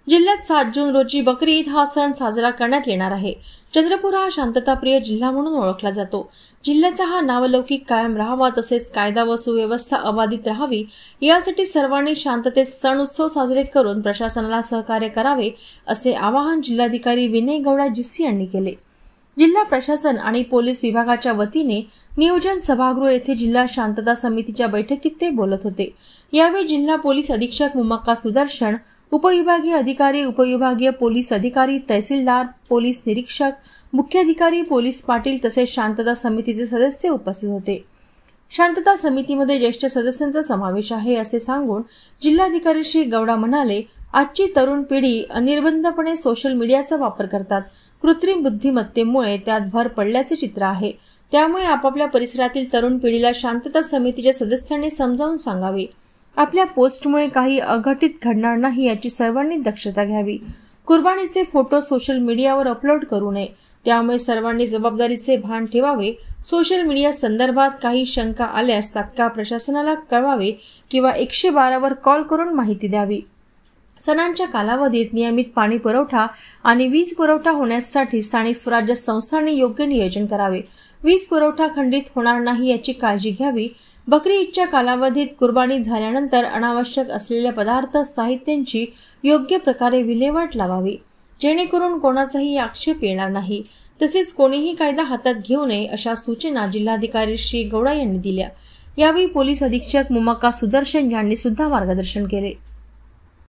जिल्ह्यात 7 जून रोजी बकरी ईद हा सण साजरा करण्यात येणार आहे। चंद्रपूर हा शांतताप्रिय जिल्हा म्हणून ओळखला जातो। जिल्ह्याचा हा नावलौकिक कायम राहावा, तसेच कायदा व सुव्यवस्था अबाधित राहावी यासाठी सर्वांनी शांततेत सण उत्सव साजरे करून प्रशासनाला सहकार्य करावे, असे आवाहन जिल्हाधिकारी विनय गौडा जीसी यांनी केले। जिल्हा प्रशासन आणि पोलीस विभागाच्या वतीने नियोजन सभागृह येथे जिल्हा शांतता समितीच्या बैठकीत ते बोलत होते। यावेळी जिल्हा पोलीस अधीक्षक मुमक्का सुदर्शन, उपविभागीय अधिकारी, उपविभागीय पोलीस अधिकारी, तहसीलदार, पोलीस निरीक्षक, मुख्याधिकारी, पोलीस पाटील तसेच शांतता समितीचे सदस्य उपस्थित होते। शांतता समितीमध्ये ज्येष्ठ सदस्यांचा समावेश आहे असे सांगून जिल्हाधिकारी श्री गौडा म्हणाले, आजची तरुण पिढी अनिर्बंधपणे सोशल मीडियाचा वापर करतात। कृत्रिम बुद्धिमत्तेमुळे त्यात भर पडल्याचे चित्र आहे। त्यामुळे आपापल्या परिसरातील तरुण पिढीला शांतता समितीच्या सदस्यांनी समजावून सांगावे। आपल्या पोस्टमुळे काही अघटित घडणार नाही याची सर्वांनी दक्षता घ्यावी। कुर्बानीचे फोटो सोशल मीडियावर अपलोड करू नये, त्यामुळे सर्वांनी जबाबदारीचे भान ठेवावे। सोशल मीडिया संदर्भात काही शंका आल्यास तात्काळ प्रशासनाला कळवावे किंवा 112 वर कॉल करून माहिती द्यावी। सणांच्या कालावधीत नियमित पाणी पुरवठा आणि वीज पुरवठा होण्यासाठी स्थानिक स्वराज्य संस्थांनी योग्य नियोजन करावे। वीज पुरवठा खंडित होणार नाही याची काळजी घ्यावी। बकरी ईदच्या कालावधीत कुर्बानी झाल्यानंतर अनावश्यक असलेल्या पदार्थ साहित्यांची योग्य प्रकारे विल्हेवाट लावावी, जेणेकरून कोणाचाही आक्षेप येणार नाही। तसेच कोणीही कायदा हातात घेऊ नये अशा सूचना जिल्हाधिकारी श्री गौडा यांनी दिल्या। यावेळी पोलीस अधीक्षक मुमक्का सुदर्शन यांनी सुद्धा मार्गदर्शन केले।